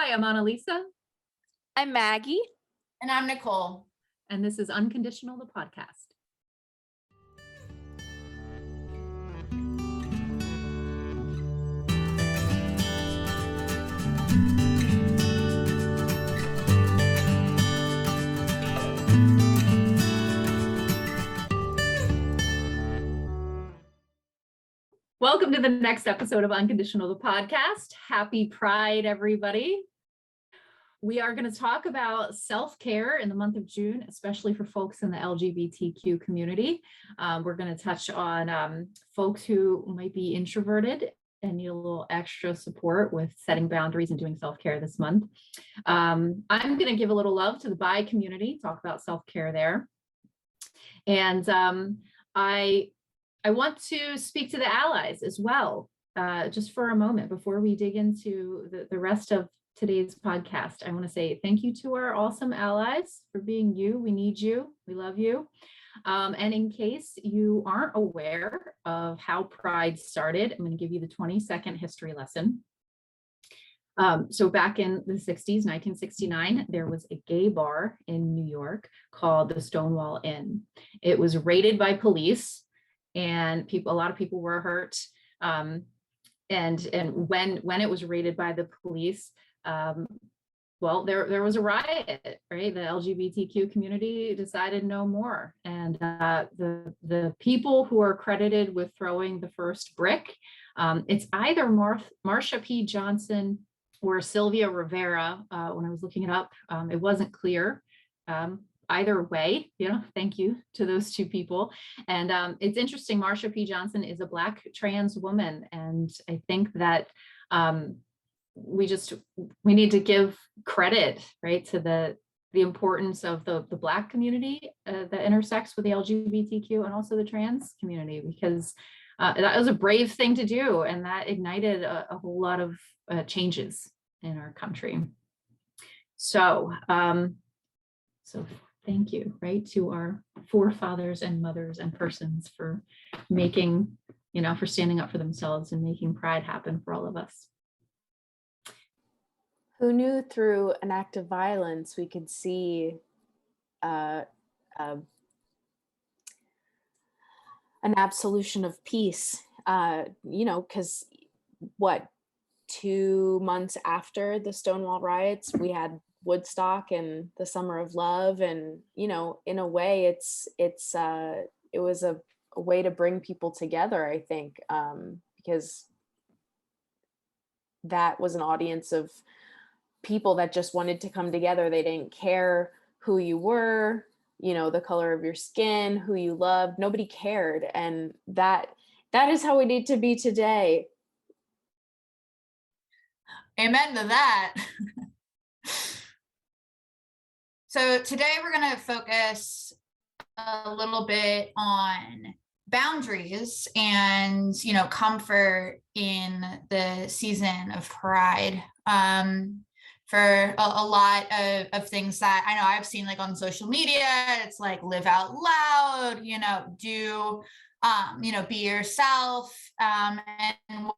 Hi, I'm Annalisa, I'm Maggie. And I'm Nicole. and this is Unconditional, the podcast. Welcome to the next episode of Unconditional, the podcast. Happy Pride, everybody. We are going to talk about self-care in the month of June, especially for folks in the LGBTQ community. We're going to touch on folks who might be introverted and need a little extra support with setting boundaries and doing self-care this month. I'm going to give a little love to the bi community, talk about self-care there. And I want to speak to the allies as well, just for a moment before we dig into the rest of today's podcast. I want to say thank you to our awesome allies for being you. We need you. We love you. And in case you aren't aware of how Pride started, I'm going to give you the 20-second history lesson. So back in the 60s, 1969, there was a gay bar in New York called the Stonewall Inn. It was raided by police, and a lot of people were hurt. And when it was raided by the police, well, there was a riot, right? The LGBTQ community decided no more. And the people who are credited with throwing the first brick, it's either Marsha P. Johnson or Sylvia Rivera. When I was looking it up, it wasn't clear. Either way, thank you to those two people. And it's interesting, Marsha P. Johnson is a Black trans woman. And I think that we need to give credit, right, to the importance of the Black community that intersects with the LGBTQ and also the trans community, because that was a brave thing to do. And that ignited a whole lot of changes in our country. So thank you, right, to our forefathers and mothers and persons for making, for standing up for themselves and making Pride happen for all of us. Who knew through an act of violence we could see an absolution of peace? Because 2 months after the Stonewall riots, we had Woodstock and the Summer of Love, and in a way it was a way to bring people together, I think, because that was an audience of people that just wanted to come together. They didn't care who you were, the color of your skin, who you loved. Nobody cared, and that is how we need to be today. Amen to that. So today we're going to focus a little bit on boundaries and, comfort in the season of Pride. For a lot of things that I know I've seen, like on social media, it's like live out loud, do, be yourself. And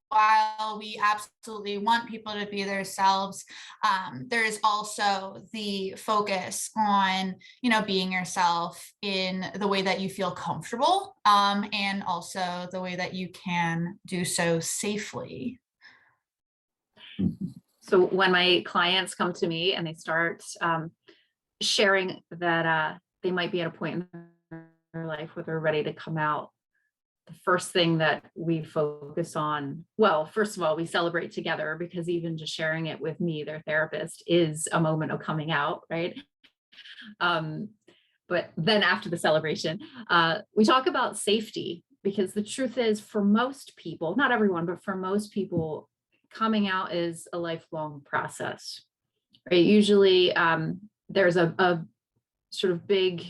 while we absolutely want people to be themselves, there's also the focus on, being yourself in the way that you feel comfortable, and also the way that you can do so safely. So when my clients come to me and they start sharing that they might be at a point in their life where they're ready to come out, the first thing that we focus on, well, first of all, we celebrate together, because even just sharing it with me, their therapist, is a moment of coming out, right? But then after the celebration, we talk about safety, because the truth is, for most people, not everyone, but for most people, coming out is a lifelong process, right? Usually there's a sort of big,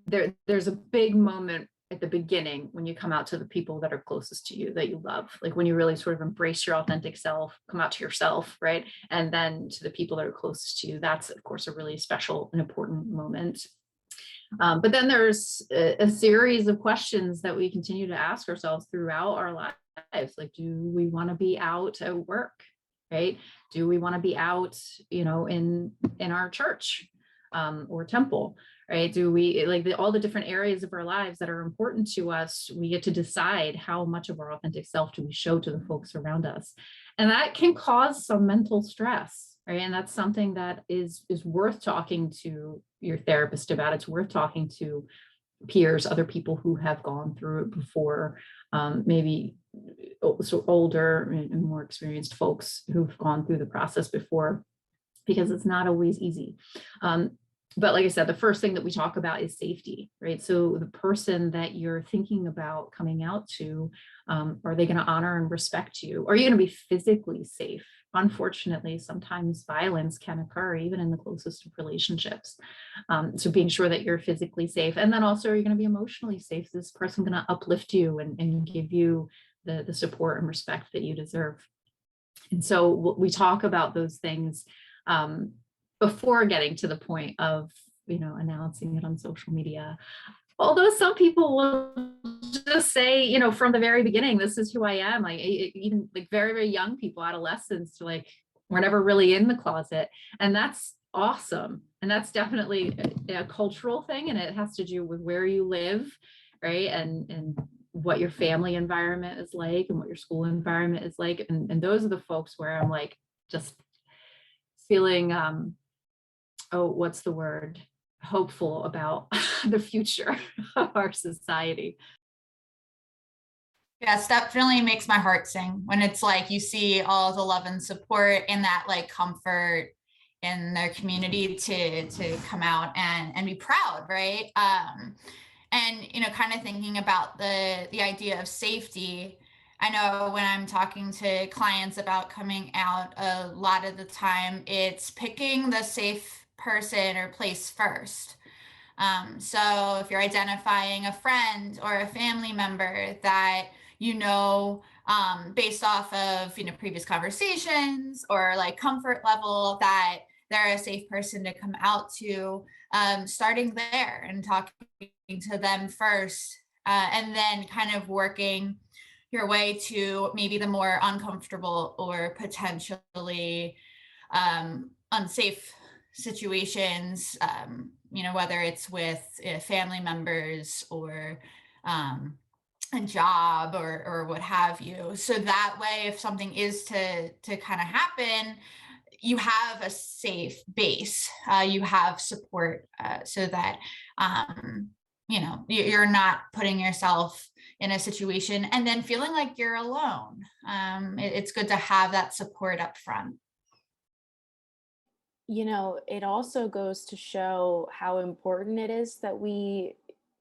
there's a big moment at the beginning when you come out to the people that are closest to you, that you love, like when you really sort of embrace your authentic self, come out to yourself, right? And then to the people that are closest to you, that's of course a really special and important moment. But then there's a series of questions that we continue to ask ourselves throughout our lives. Like, do we want to be out at work? right? Do we want to be out, in our church or temple, right? Do we like all the different areas of our lives that are important to us? We get to decide how much of our authentic self do we show to the folks around us. And that can cause some mental stress, right? And that's something that is worth talking to your therapist about. It's worth talking to peers, other people who have gone through it before, maybe so older and more experienced folks who've gone through the process before, because it's not always easy. But like I said, the first thing that we talk about is safety, right? So the person that you're thinking about coming out to, are they going to honor and respect you? Are you going to be physically safe? Unfortunately, sometimes violence can occur even in the closest of relationships. So being sure that you're physically safe, and then also are you going to be emotionally safe? Is this person going to uplift you and give you the support and respect that you deserve? And so we talk about those things before getting to the point of, announcing it on social media. Although some people will just say, from the very beginning, this is who I am. Like even like very, very young people, adolescents, like we're never really in the closet. And that's awesome. And that's definitely a cultural thing. And it has to do with where you live, right? And what your family environment is like and what your school environment is like. And those are the folks where I'm like, just feeling, what's the word? Hopeful about the future of our society. Yes, definitely makes my heart sing when it's like you see all the love and support and that like comfort in their community to come out and be proud, right? And kind of thinking about the idea of safety. I know when I'm talking to clients about coming out, a lot of the time it's picking the safe person or place first. So if you're identifying a friend or a family member that based off of previous conversations or like comfort level, that they're a safe person to come out to, starting there and talking to them first, and then kind of working your way to maybe the more uncomfortable or potentially unsafe situations, whether it's with family members or a job or what have you. So that way, if something is to kind of happen, you have a safe base, you have support, so that you're not putting yourself in a situation and then feeling like you're alone. It's good to have that support up front. It also goes to show how important it is that we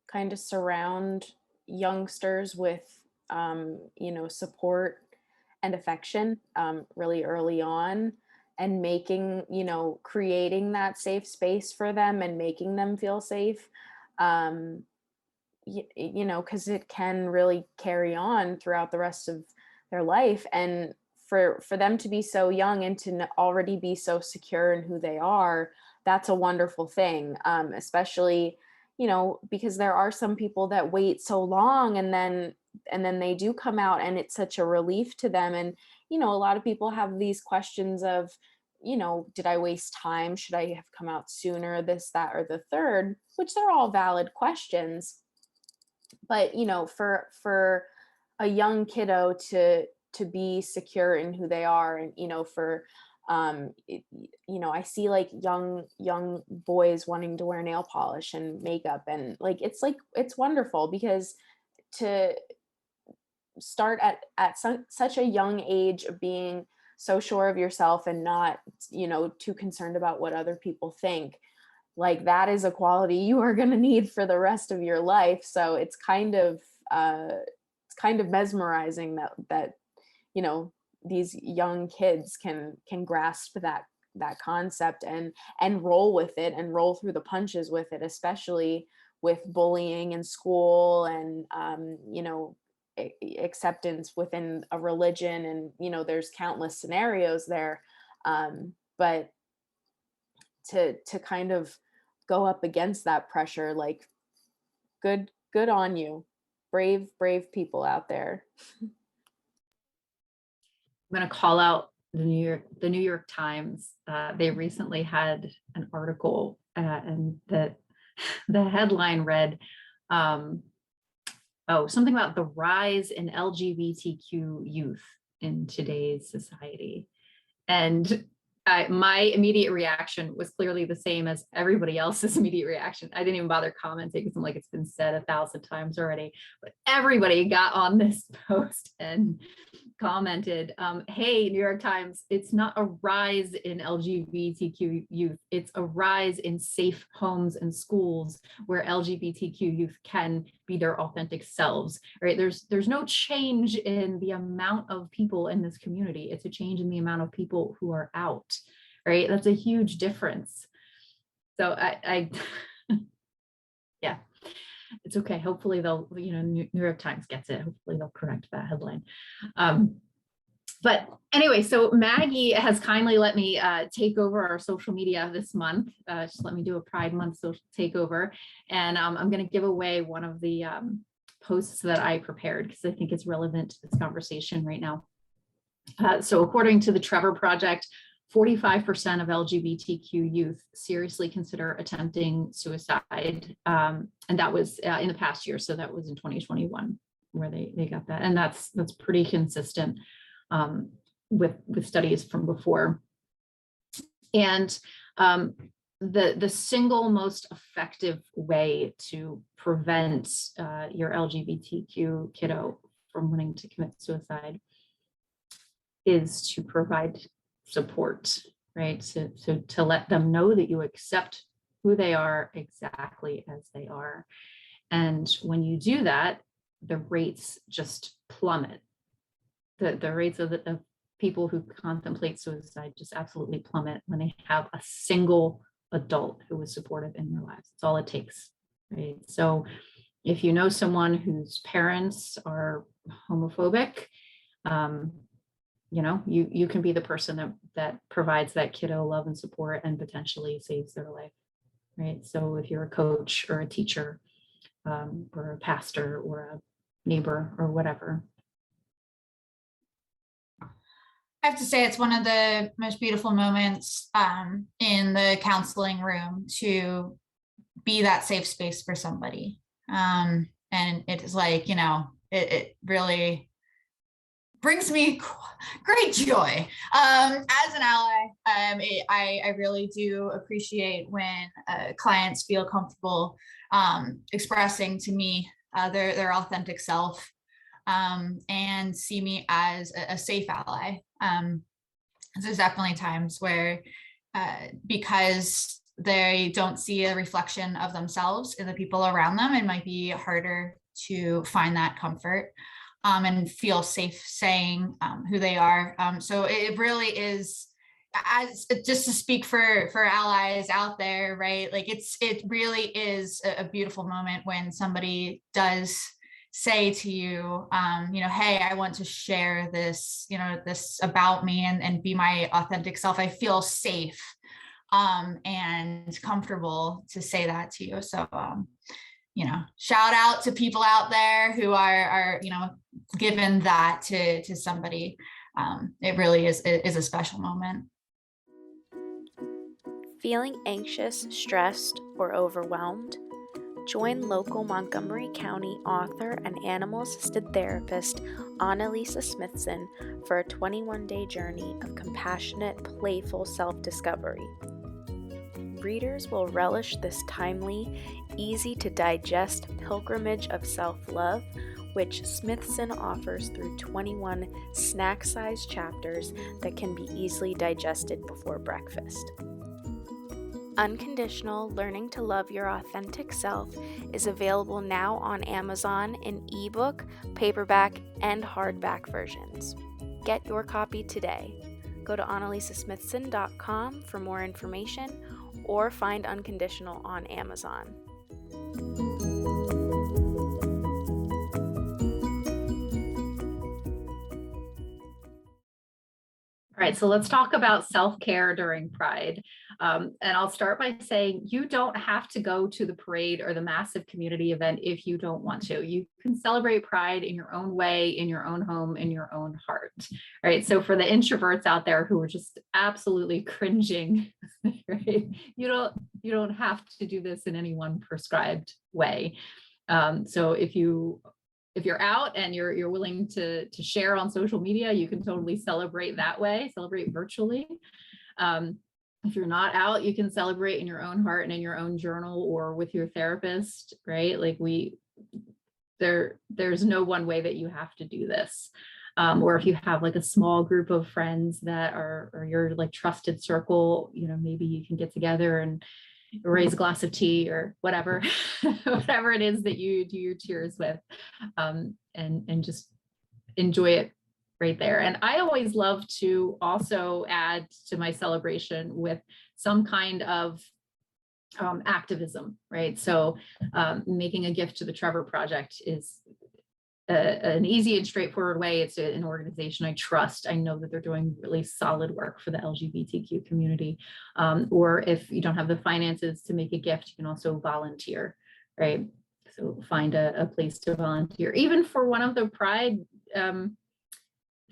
kind of surround youngsters with, support and affection really early on, and creating that safe space for them and making them feel safe, because it can really carry on throughout the rest of their life. And for them to be so young and to already be so secure in who they are, that's a wonderful thing, especially because there are some people that wait so long and then they do come out and it's such a relief to them. And a lot of people have these questions of, did I waste time? Should I have come out sooner? This, that, or the third, which they're all valid questions. But for a young kiddo to be secure in who they are, and I see like young boys wanting to wear nail polish and makeup, and it's wonderful, because to start at such a young age of being so sure of yourself and not too concerned about what other people think, like that is a quality you are going to need for the rest of your life. So it's kind of mesmerizing that these young kids can grasp that concept and roll with it and roll through the punches with it, especially with bullying in school and acceptance within a religion. And there's countless scenarios there, but to kind of go up against that pressure, like good on you, brave people out there. I'm going to call out the New York Times, they recently had an article, and that the headline read, something about the rise in LGBTQ youth in today's society. And my immediate reaction was clearly the same as everybody else's immediate reaction. I didn't even bother commenting because I'm like, it's been said 1,000 times already. But everybody got on this post and commented, hey, New York Times, it's not a rise in LGBTQ youth. It's a rise in safe homes and schools where LGBTQ youth can be their authentic selves, right? There's no change in the amount of people in this community. It's a change in the amount of people who are out, right? That's a huge difference. So I yeah, it's okay. Hopefully they'll, New York Times gets it. Hopefully they'll correct that headline. But anyway, so Maggie has kindly let me take over our social media this month. Just let me do a Pride Month social takeover. And I'm going to give away one of the posts that I prepared because I think it's relevant to this conversation right now. So according to the Trevor Project, 45% of LGBTQ youth seriously consider attempting suicide. And that was in the past year. So that was in 2021 where they got that. And that's pretty consistent with studies from before. And the single most effective way to prevent your LGBTQ kiddo from wanting to commit suicide is to provide support, right? So to let them know that you accept who they are exactly as they are. And when you do that, the rates just plummet. The rates of people who contemplate suicide just absolutely plummet when they have a single adult who is supportive in their lives. That's all it takes, right? So if you know someone whose parents are homophobic, you can be the person that provides that kiddo love and support and potentially saves their life, right? So if you're a coach or a teacher, or a pastor or a neighbor or whatever. I have to say it's one of the most beautiful moments in the counseling room to be that safe space for somebody. And it is like, it really brings me great joy. As an ally, I really do appreciate when clients feel comfortable expressing to me their authentic self and see me as a safe ally. There's definitely times where because they don't see a reflection of themselves in the people around them, it might be harder to find that comfort and feel safe saying who they are. So it really is, as just to speak for allies out there, right? Like it really is a beautiful moment when somebody does say to you, hey, I want to share this, this about me and be my authentic self. I feel safe and comfortable to say that to you. So, shout out to people out there who are given that to somebody. It really is a special moment. Feeling anxious, stressed, or overwhelmed? Join local Montgomery County author and animal-assisted therapist Annalisa Smithson for a 21-day journey of compassionate, playful self-discovery. Readers will relish this timely, easy-to-digest pilgrimage of self-love, which Smithson offers through 21 snack-sized chapters that can be easily digested before breakfast. Unconditional: Learning to Love Your Authentic Self is available now on Amazon in ebook, paperback, and hardback versions. Get your copy today. Go to AnnalisaSmithson.com for more information or find Unconditional on Amazon. All right, so let's talk about self-care during Pride. And I'll start by saying you don't have to go to the parade or the massive community event if you don't want to. You can celebrate Pride in your own way, in your own home, in your own heart, right? So for the introverts out there who are just absolutely cringing, right? You don't have to do this in any one prescribed way. So if you're out and you're willing to share on social media, you can totally celebrate that way, celebrate virtually. If you're not out, you can celebrate in your own heart and in your own journal or with your therapist, right? Like there's no one way that you have to do this. Or if you have like a small group of friends that are your like trusted circle, maybe you can get together and raise a glass of tea or whatever, whatever it is that you do your cheers with, and just enjoy it right there. And I always love to also add to my celebration with some kind of activism, right? So making a gift to the Trevor Project is an easy and straightforward way. It's an organization I trust. I know that they're doing really solid work for the LGBTQ community. Or if you don't have the finances to make a gift, you can also volunteer, right? So find a place to volunteer. Even for one of the Pride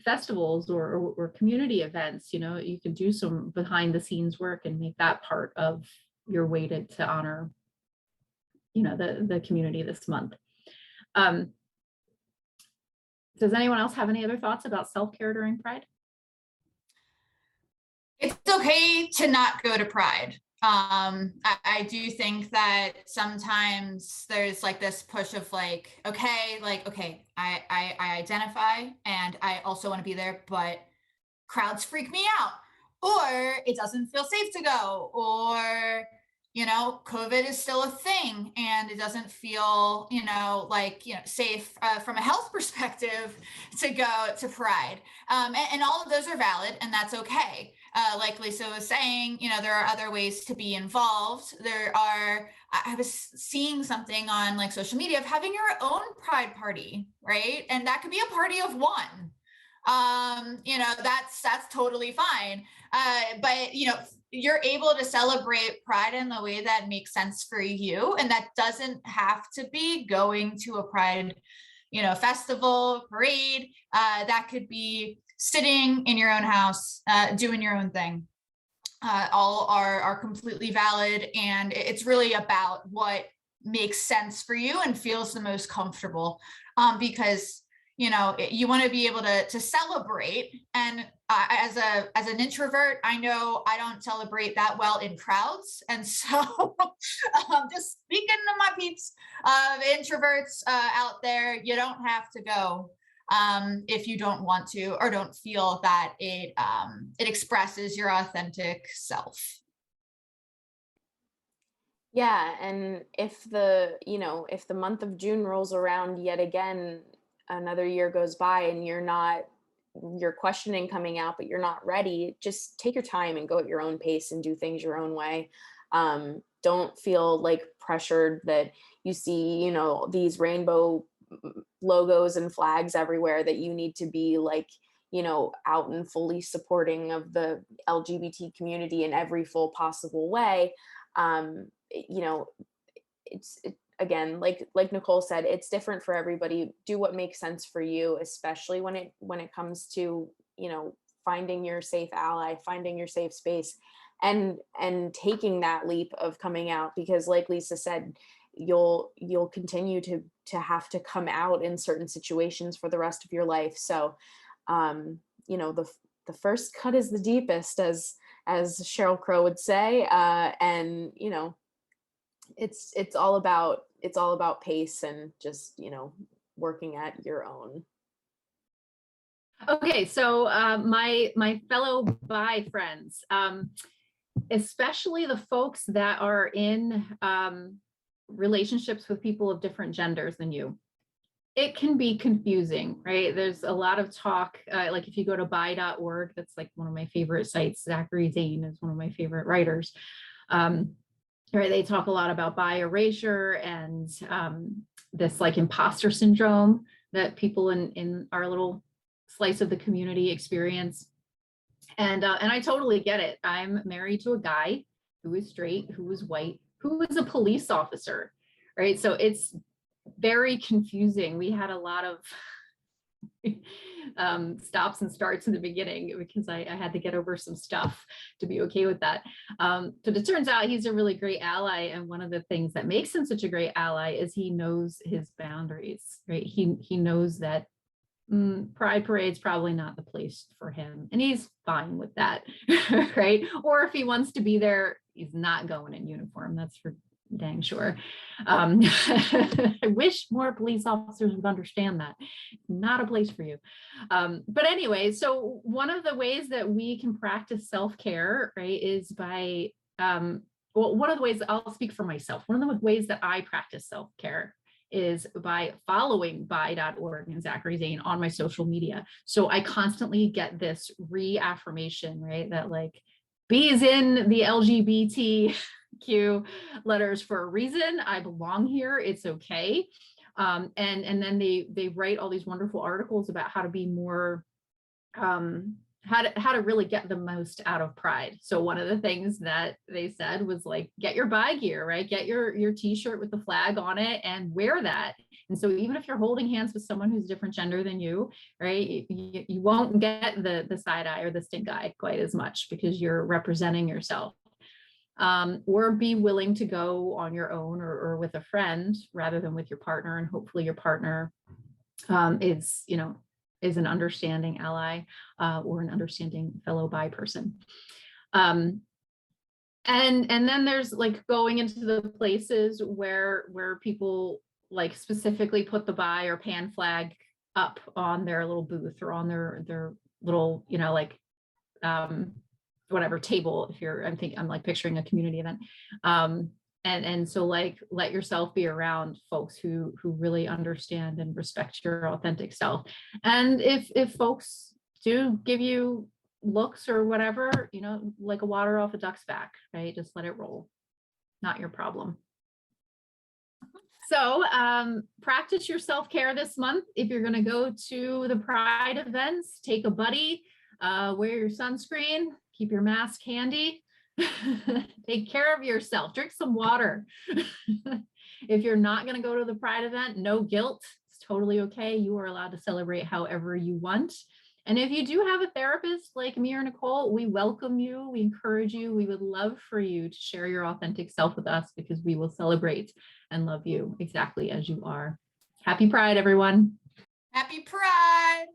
festivals or community events, you can do some behind the scenes work and make that part of your way to honor, the community this month. Does anyone else have any other thoughts about self-care during Pride? It's okay to not go to Pride. I do think that sometimes there's like this push of okay, I identify and I also want to be there, but crowds freak me out, or it doesn't feel safe to go, or COVID is still a thing and it doesn't feel, safe from a health perspective to go to Pride. And all of those are valid, and that's okay. Like Lisa was saying, there are other ways to be involved. I was seeing something on like social media of having your own Pride party, right? And that could be a party of one. That's totally fine. But you're able to celebrate Pride in the way that makes sense for you. And that doesn't have to be going to a Pride, festival, parade. That could be sitting in your own house, doing your own thing. All are completely valid. And it's really about what makes sense for you and feels the most comfortable, because you want to be able to celebrate. And as an introvert, I know I don't celebrate that well in crowds. And so just speaking to my peeps of introverts out there, you don't have to go if you don't want to or don't feel that it expresses your authentic self. Yeah, and if the month of June rolls around yet again, another year goes by and you're questioning coming out, but you're not ready, just take your time and go at your own pace and do things your own way. Don't feel like pressured that you see, these rainbow logos and flags everywhere, that you need to be out and fully supporting of the LGBT community in every full possible way. Again, like Nicole said, it's different for everybody. Do what makes sense for you, especially when it comes to, finding your safe ally, finding your safe space, and taking that leap of coming out, because like Lisa said, you'll continue to have to come out in certain situations for the rest of your life. So, the first cut is the deepest, as Sheryl Crow would say, and it's all about pace and just working at your own. Okay, so my fellow bi friends, especially the folks that are in relationships with people of different genders than you, it can be confusing, right? There's a lot of talk, like if you go to bi.org, that's like one of my favorite sites. Zachary Zane is one of my favorite writers. Right, they talk a lot about bi erasure and this like imposter syndrome that people in our little slice of the community experience. And I totally get it. I'm married to a guy who is straight, who is white, who is a police officer, right? So it's very confusing. We had a lot of stops and starts in the beginning because I had to get over some stuff to be okay with that. But it turns out he's a really great ally. And one of the things that makes him such a great ally is he knows his boundaries, right? He knows that Pride Parade's probably not the place for him, and he's fine with that, right? Or if he wants to be there, he's not going in uniform. That's for dang sure. I wish more police officers would understand that. Not a place for you. But anyway, so one of the ways that we can practice self-care, right, is by, well, one of the ways, I'll speak for myself. One of the ways that I practice self-care is by following bi.org and Zachary Zane on my social media. So I constantly get this reaffirmation, right? That like B is in the LGBTQ letters for a reason. I belong here. It's okay. And then they write all these wonderful articles about how to be more, how to really get the most out of Pride. So one of the things that they said was like, get your bi gear, right? Get your t-shirt with the flag on it and wear that. And so even if you're holding hands with someone who's a different gender than you, right, you won't get the side eye or the stink eye quite as much because you're representing yourself. Or be willing to go on your own or with a friend rather than with your partner. And hopefully your partner is, you know, is an understanding ally or an understanding fellow bi person. And then there's like going into the places where people like specifically put the bi or pan flag up on their little booth or on their little, you know, like whatever table. If you're, I'm like picturing a community event. And so like, let yourself be around folks who really understand and respect your authentic self. And if folks do give you looks or whatever, you know, like a water off a duck's back, right? Just let it roll. Not your problem. So practice your self-care this month. If you're going to go to the Pride events, take a buddy, wear your sunscreen, keep your mask handy. Take care of yourself, drink some water. If you're not going to go to the Pride event, no guilt. It's totally okay. You are allowed to celebrate however you want. And if you do have a therapist like me or Nicole, we welcome you. We encourage you. We would love for you to share your authentic self with us because we will celebrate and love you exactly as you are. Happy Pride, everyone. Happy Pride.